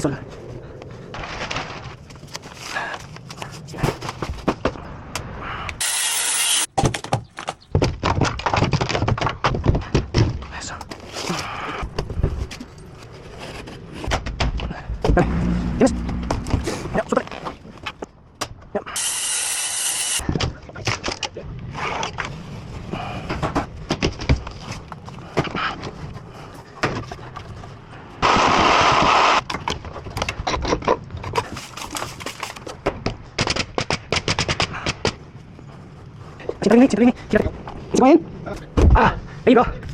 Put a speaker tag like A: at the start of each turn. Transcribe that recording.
A: Sol. Yes. Yep, super. Yep. Sipring ini. Sipring. Ah, there you go.